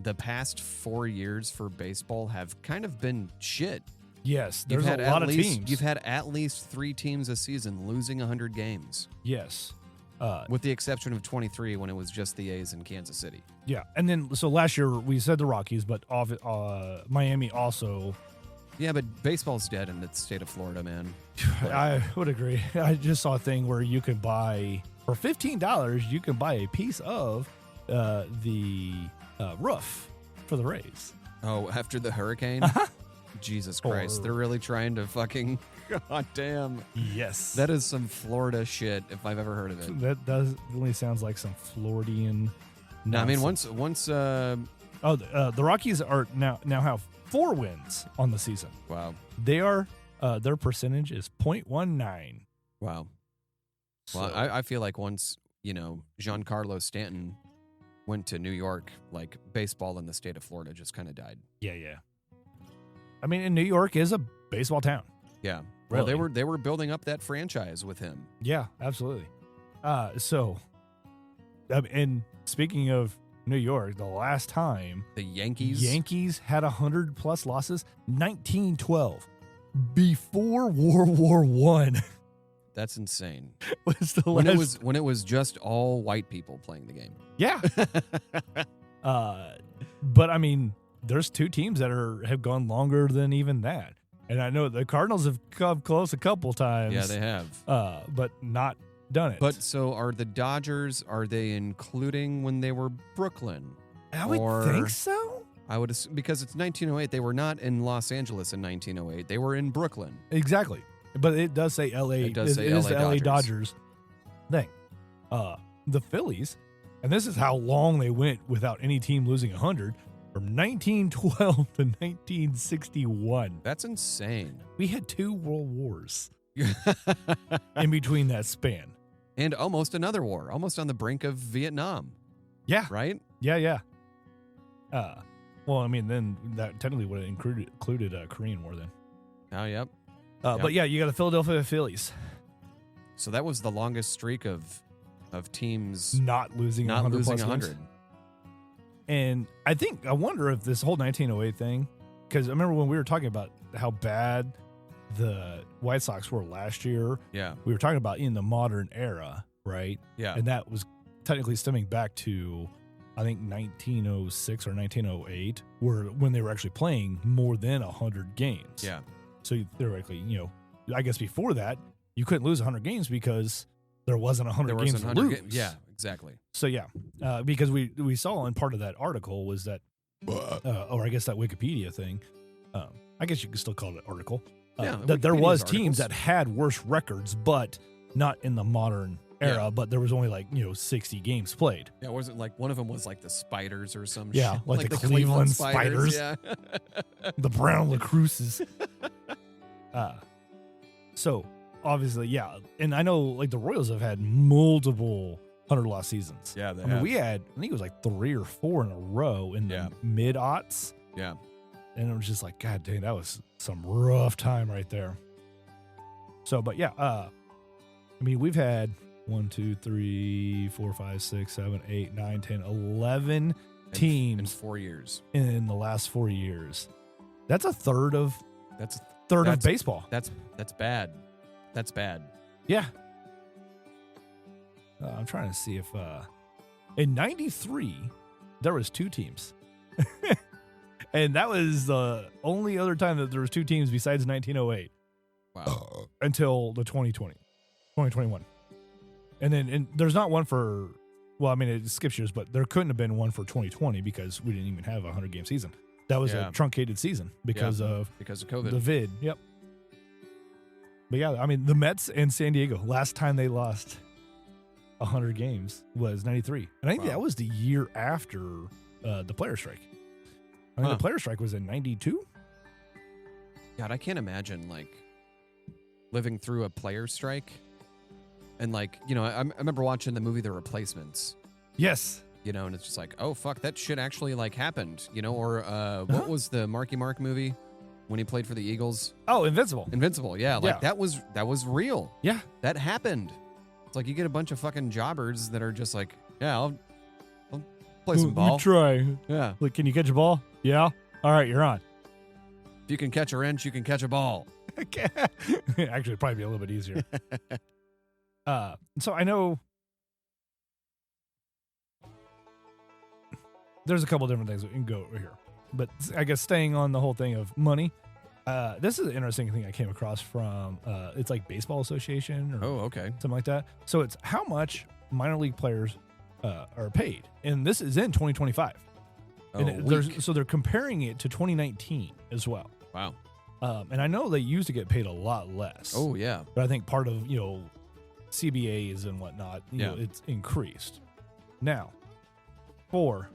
the past 4 years for baseball have kind of been shit. Yes, there's a lot of teams. You've had at least 3 teams a season losing 100 games. Yes. With the exception of 23 when it was just the A's in Kansas City. Yeah, and then so last year we said the Rockies, but Miami also. Yeah, but baseball's dead in the state of Florida, man. I would agree. I just saw a thing where you could buy, for $15, you can buy a piece of the roof for the Rays. Oh, after the hurricane? Jesus Christ. They're really trying to fucking... God damn. Yes. That is some Florida shit if I've ever heard of it. That does really sounds like some Floridian nonsense. No, I mean, once the Rockies are now have 4 wins on the season. Wow. They are their percentage is .19. Wow. So, well, I feel like once, Giancarlo Stanton went to New York, like baseball in the state of Florida just kind of died. Yeah. I mean, and New York is a baseball town. Yeah. Really? Well, they were building up that franchise with him. Yeah, absolutely. And speaking of New York, the last time the Yankees had 100+ losses, 1912, before World War I. That's insane. Was the last... when it was just all white people playing the game. Yeah. But I mean, there's 2 teams that have gone longer than even that. And I know the Cardinals have come close a couple times. Yeah, they have. But not done it. But so are the Dodgers, are they including when they were Brooklyn? I would think so. I would assume, because it's 1908. They were not in Los Angeles in 1908. They were in Brooklyn. Exactly. But it does say L.A. It does say it LA is the Dodgers. L.A. Dodgers thing. The Phillies, and this is how long they went without any team losing 100, from 1912 to 1961. That's insane. We had 2 world wars in between that span. And almost another war, almost on the brink of Vietnam. Yeah. Right? Yeah. Well, I mean, then that technically would have included a Korean War then. Oh, yep. But yeah, you got the Philadelphia Phillies. So that was the longest streak of teams not losing 100 plus 100. Wins. And I wonder if this whole 1908 thing, because I remember when we were talking about how bad the White Sox were last year. Yeah. We were talking about in the modern era, right? Yeah. And that was technically stemming back to, I think, 1906 or 1908, when they were actually playing more than 100 games. Yeah. So theoretically, I guess before that, you couldn't lose 100 games because there wasn't 100 games to lose. Yeah, exactly. So yeah, because we saw in part of that article was that, or I guess that Wikipedia thing, I guess you could still call it an article, that there was teams that had worse records, but not in the modern era, but there was only like 60 games played. Yeah, wasn't like one of them was like the Spiders or some Yeah, shit. like the Cleveland Spiders. Yeah. The Brown Lacroixes. So obviously, yeah, and I know like the Royals have had multiple 100-loss seasons. Yeah, they I mean, we had, I think it was like 3 or 4 in a row in the mid-aughts. Yeah. And it was just like, God dang, that was some rough time right there. So, but yeah, I mean, we've had 1, 2, 3, 4, 5, 6, 7, 8, 9, 10, 11 teams in 4 years. In the last 4 years. That's a third of of baseball. That's bad. That's bad. Yeah. I'm trying to see if in 93 there was 2 teams. And that was the only other time that there was 2 teams besides 1908. Wow. Until the 2021. And then there's not one for, well, I mean, it skips years, but there couldn't have been one for 2020 because we didn't even have a 100-game season. That was a truncated season because of COVID. The vid. Yep. But yeah, I mean, the Mets and San Diego, last time they lost 100 games was 93. And I think that was the year after the player strike. I think the player strike was in 92. God, I can't imagine like living through a player strike. And like, I remember watching the movie The Replacements. Yes. And it's just like, oh fuck, that shit actually like happened. Or what was the Marky Mark movie when he played for the Eagles? Oh, Invincible. Yeah. Like that was real. Yeah. That happened. It's like you get a bunch of fucking jobbers that are just like, yeah, I'll play some ball. You try. Yeah. Like, can you catch a ball? Yeah. All right, you're on. If you can catch a wrench, you can catch a ball. Actually, it'd probably be a little bit easier. So I know there's a couple different things we can go over here, but I guess staying on the whole thing of money, this is an interesting thing I came across from, it's like Baseball Association or something like that. So it's how much minor league players are paid. And this is in 2025. So they're comparing it to 2019 as well. Wow. And I know they used to get paid a lot less. Oh, yeah. But I think part of, CBAs and whatnot, it's increased. Now, for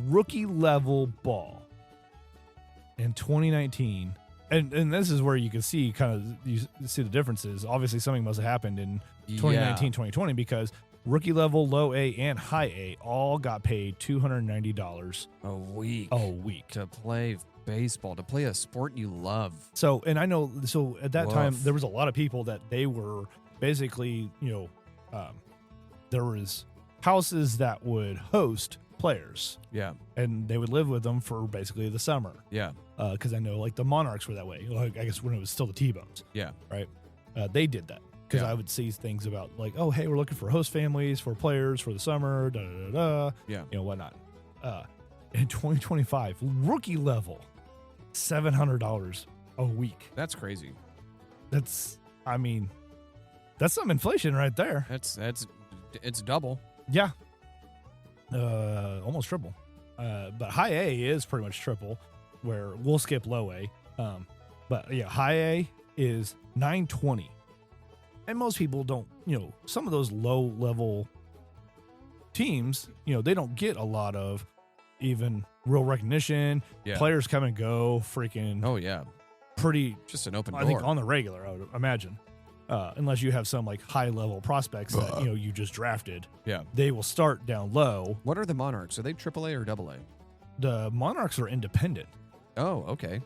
rookie level ball in 2019, and this is where you can see you see the differences. Obviously, something must have happened in 2019, 2020 because rookie level, low A, and high A all got paid $290 a week to play baseball, to play a sport you love. So, and I know, so at that time, there was a lot of people that they were basically, there was houses that would host players. Yeah. And they would live with them for basically the summer. Yeah. Because I know, like, the Monarchs were that way. Like, I guess when it was still the T-Bones. Yeah. Right? They did that. Because I would see things about, like, oh, hey, we're looking for host families for players for the summer, da-da-da-da. Yeah. Whatnot. In 2025, rookie level, $700 a week. That's crazy. That's some inflation right there. It's double. Yeah. Almost triple. But high A is pretty much triple, where we'll skip low A. But yeah, high A is $920. And most people don't, some of those low level teams, they don't get a lot of even real recognition. Yeah. Players come and go freaking. Oh, yeah. Pretty. Just an open door. I think on the regular, I would imagine. Unless you have some like high level prospects that, you just drafted. Yeah. They will start down low. What are the Monarchs? Are they AAA or AA? The Monarchs are independent. Oh, okay.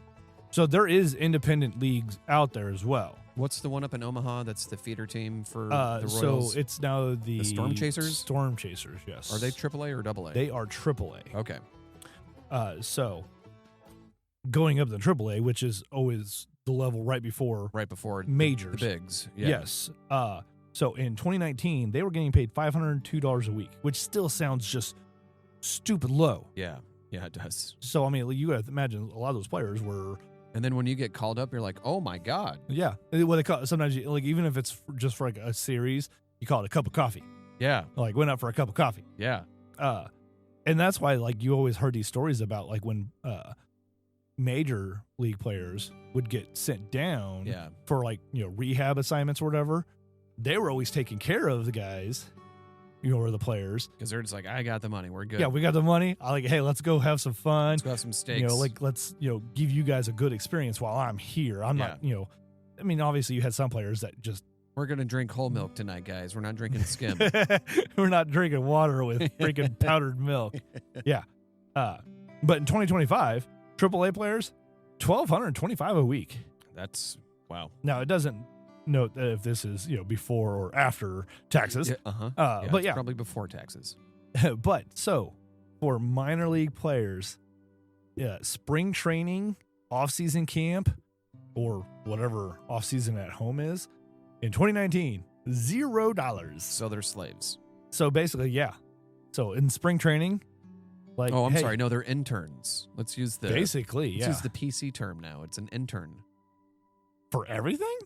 So there is independent leagues out there as well. What's the one up in Omaha that's the feeder team for the Royals? So it's now the Storm Chasers? Storm Chasers, yes. Are they AAA or AA? They are AAA. Okay. So going up to AAA, which is always the level right before majors. The bigs. Yeah. Yes. So in 2019, they were getting paid $502 a week, which still sounds just stupid low. Yeah. Yeah, it does. So, I mean, you got to imagine a lot of those players were. And then when you get called up, you're like, oh my God. Yeah. What they call sometimes, like, even if it's just for like a series, you call it a cup of coffee. Yeah. Like, went out for a cup of coffee. Yeah. And that's why, like, you always heard these stories about, like, when major league players would get sent down for, like, rehab assignments or whatever. they were always taking care of the guys, or the players. Because they're just like, I got the money. We're good. Yeah, we got the money. I like, hey, let's go have some fun. Let's go have some steaks. Let's, give you guys a good experience while I'm here. I'm not, I mean, obviously you had some players that just. We're going to drink whole milk tonight, guys. We're not drinking skim. We're not drinking water with freaking powdered milk. Yeah. But in 2025, AAA players, $1,225 a week. That's, wow. Now, it doesn't note if this is, before or after taxes. Yeah, but yeah. Probably before taxes. But so for minor league players, spring training, off-season camp, or whatever off-season at home is, in 2019, $0. So they're slaves. So basically, yeah. So in spring training, like, oh, I'm sorry. No, they're interns. Let's use the basically, let's use the PC term now. It's an intern. For everything?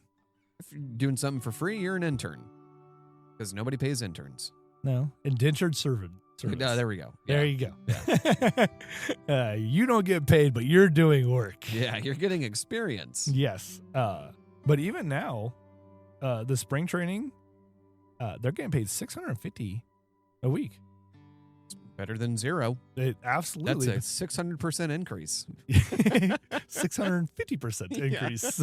If you're doing something for free, you're an intern. Because nobody pays interns. No, indentured servant. There we go. There you go. Yeah. You don't get paid, but you're doing work. Yeah, you're getting experience. Yes. But even now, the spring training, they're getting paid $650 a week. It's better than zero. It absolutely. That's a 600% increase. 650% increase.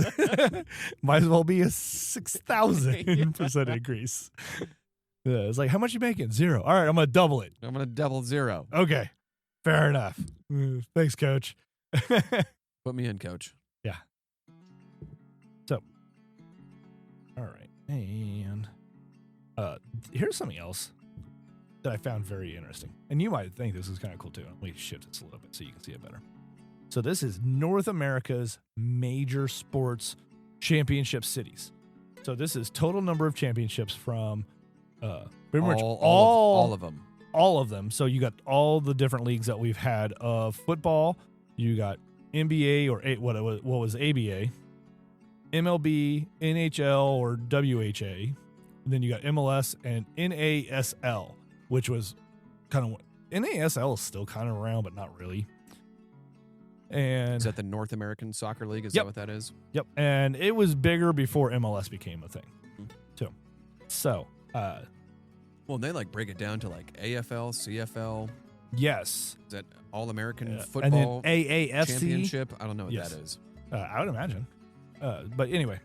Might as well be a 6,000% increase. Yeah, it's like, how much you making? $0. All right, I'm going to double it. I'm going to double $0. Okay. Fair enough. Thanks, coach. Put me in, coach. Yeah. So, all right. And here's something else that I found very interesting. And you might think this is kind of cool, too. Let me shift this a little bit so you can see it better. So this is North America's major sports championship cities. So this is total number of championships from pretty much all of them. All of them. So you got all the different leagues that we've had of football. You got NBA or what was ABA, MLB, NHL or WHA. And then you got MLS and NASL, which was kind of NASL is still kind of around, but not really. And is that the North American Soccer League? Is that what that is? Yep. And it was bigger before MLS became a thing, too. So, well, they break it down to AFL, CFL. Yes. Is that All American Football and then AAFC Championship? I don't know what that is. I would imagine. But anyway,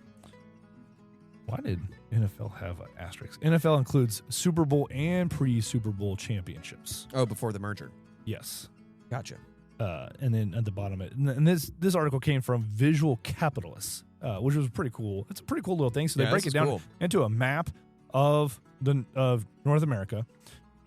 why did NFL have an asterisk? NFL includes Super Bowl and pre-Super Bowl championships. Oh, before the merger. Yes. Gotcha. And then at the bottom of it, and this article came from Visual Capitalists, which was pretty cool. It's a pretty cool little thing. So they break it down into a map of North America,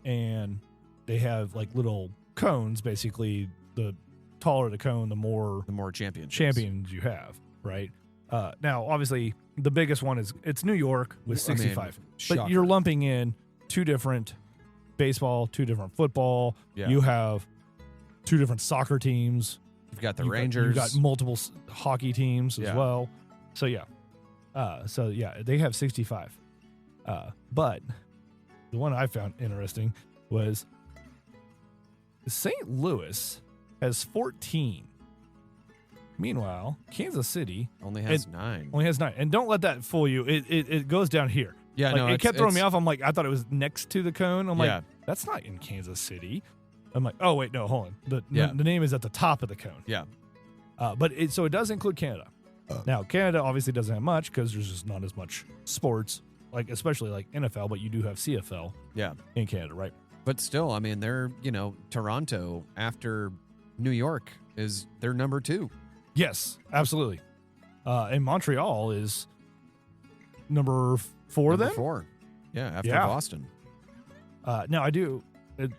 and they have little cones. Basically, the taller the cone, the more champions you have. Right. Now, obviously, the biggest one it's New York with 65, but you're lumping in two different baseball, two different football. Yeah. You have two different soccer teams. You've got the Rangers. You've got multiple hockey teams as well. So they have 65. But the one I found interesting was St. Louis has 14. Meanwhile, Kansas City only has 9. And don't let that fool you. It goes down here. Yeah, no, it kept throwing me off. I'm like, I thought it was next to the cone. I'm like, that's not in Kansas City. I'm like, oh wait, no, hold on. The name is at the top of the cone. Yeah. But it does include Canada. Now, Canada obviously doesn't have much because there's just not as much sports, especially NFL, but you do have CFL. Yeah. In Canada, right? But still, I mean, they're Toronto after New York is their number 2. Yes, absolutely. And Montreal is number 4 then? 4. Yeah, after Boston. Now, it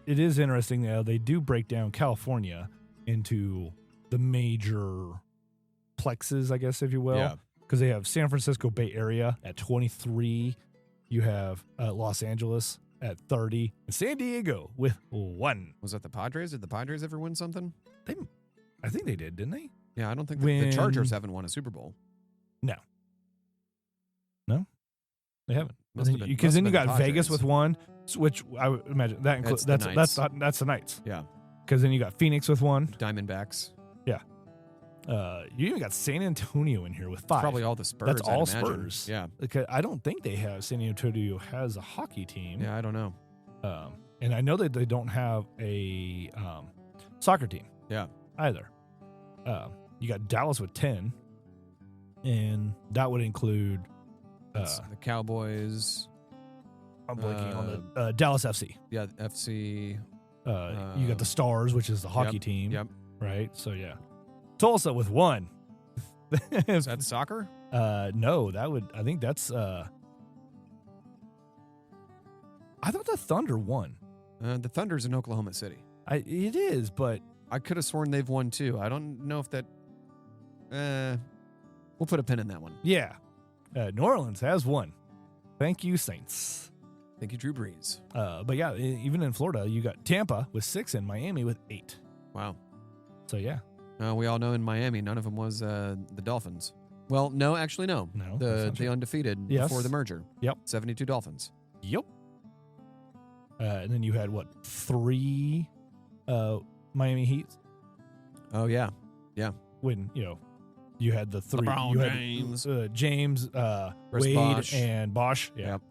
is interesting. They do break down California into the major plexes, I guess, if you will. Yeah. Because they have San Francisco Bay Area at 23. You have Los Angeles at 30. And San Diego with 1. Was that the Padres? Did the Padres ever win something? I think they did, didn't they? Yeah, I don't think the Chargers haven't won a Super Bowl. No, they haven't. Because then you got Padres. Vegas with 1, which I would imagine that includes that's the Knights. Yeah, because then you got Phoenix with 1, Diamondbacks. Yeah, You even got San Antonio in here with 5. Probably all the Spurs. That's all I'd imagine. Spurs. Yeah. Because I don't think they have San Antonio has a hockey team. Yeah, I don't know. And I know that they don't have a soccer team. Yeah. Either. You got Dallas with 10, and that would include the Cowboys. I'm blanking on the Dallas FC. Yeah, FC. You got the Stars, which is the hockey team. Yep. Right. So yeah, Tulsa with 1. Is that soccer? No, I think that's. I thought the Thunder won. The Thunder's in Oklahoma City. It is, but I could have sworn they've won too. I don't know if that. We'll put a pin in that one. Yeah, New Orleans has 1. Thank you, Saints. Thank you, Drew Brees. But yeah, even in Florida, you got Tampa with 6 and Miami with 8. Wow. So yeah, we all know in Miami, none of them was the Dolphins. Well, no, actually, no. No, the undefeated before the merger. Yep. 72 Dolphins. Yep. And then you had 3 Miami Heats. Oh yeah, yeah. When you had the 3. LeBron you had James, James, Wade, Bosh. and Bosch. Yeah. Yep.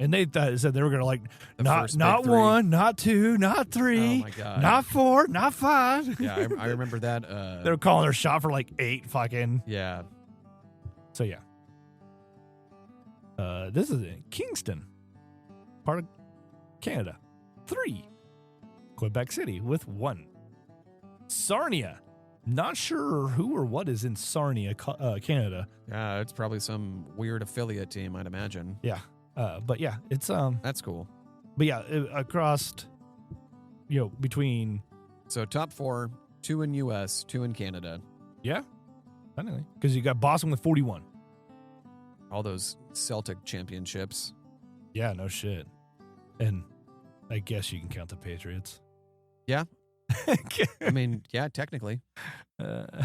And they said they were going to The not first big 3. 1, not 2, not 3, Oh my God. not 4, not 5. Yeah, I remember that. They were calling their shot for 8 fucking. Yeah. So yeah. This is in Kingston, part of Canada. 3. Quebec City with 1. Sarnia. Not sure who or what is in Sarnia, Canada. Yeah, it's probably some weird affiliate team, I'd imagine. Yeah. But yeah, it's That's cool. But yeah, across between So top 4, 2 in US, 2 in Canada. Yeah. Anyway, because you got Boston with 41. All those Celtic championships. Yeah, no shit. And I guess you can count the Patriots. Yeah. I mean, yeah, technically. But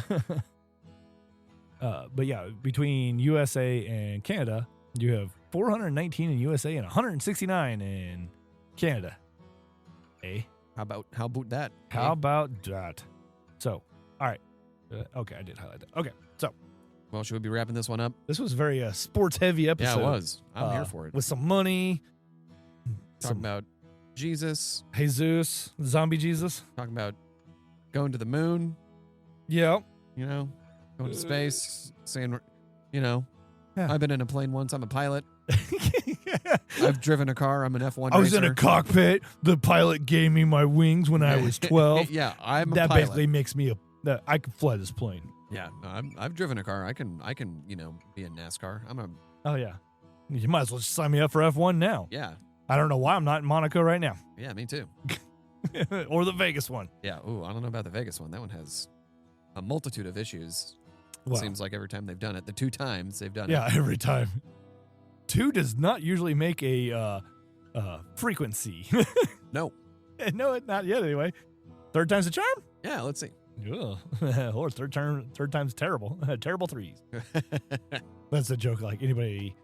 yeah, between USA and Canada, you have 419 in USA and 169 in Canada. Hey, How about that? how about that? So, all right. Okay, I did highlight that. Okay, so Well, should we be wrapping this one up? this was a very sports heavy episode. Yeah, it was. I'm here for it. With some money. Talking about Jesus. Jesus, zombie Jesus. Talking about going to the moon. Yep. Going to space. Saying, Yeah. I've been in a plane once. I'm a pilot. I've driven a car. I'm an F1 racer. I was in a cockpit. The pilot gave me my wings when I was 12. Yeah, I'm a that pilot. basically makes me I can fly this plane. Yeah, no, I've driven a car. I can be in NASCAR. Oh yeah. You might as well just sign me up for F1 now. Yeah. I don't know why I'm not in Monaco right now. Yeah, me too. Or the Vegas one. Yeah. Ooh, I don't know about the Vegas one. That one has a multitude of issues. Well, Seems like every time they've done it, the 2 times they've done it. yeah, every time. 2 does not usually make a frequency. No. No, not yet anyway. 3rd time's a charm? Yeah, let's see. Ugh. Or third time's terrible. Terrible 3s. That's a joke. Like anybody,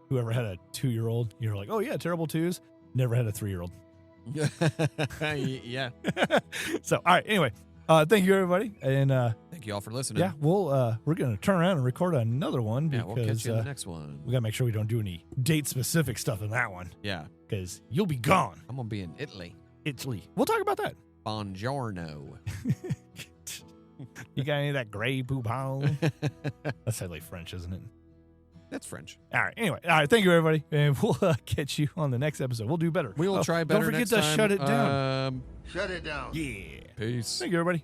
whoever had a 2-year-old, you're like, oh yeah, terrible 2s. Never had a 3-year-old. Yeah. So, all right. Anyway, thank you everybody, and Thank you all for listening. yeah, we're gonna turn around and record another one Yeah, because we'll catch you in the next one. we gotta make sure we don't do any date specific stuff in that one Yeah. because you'll be gone. I'm going to be in Italy. Italy. We'll talk about that. Buongiorno. You got any of that gray poupon? That's like French, isn't it? That's French. All right. Anyway, all right. Thank you, everybody, and we'll catch you on the next episode. We'll do better. We will try better Don't forget next to time. shut it down. Shut it down. Yeah. Peace. Thank you, everybody.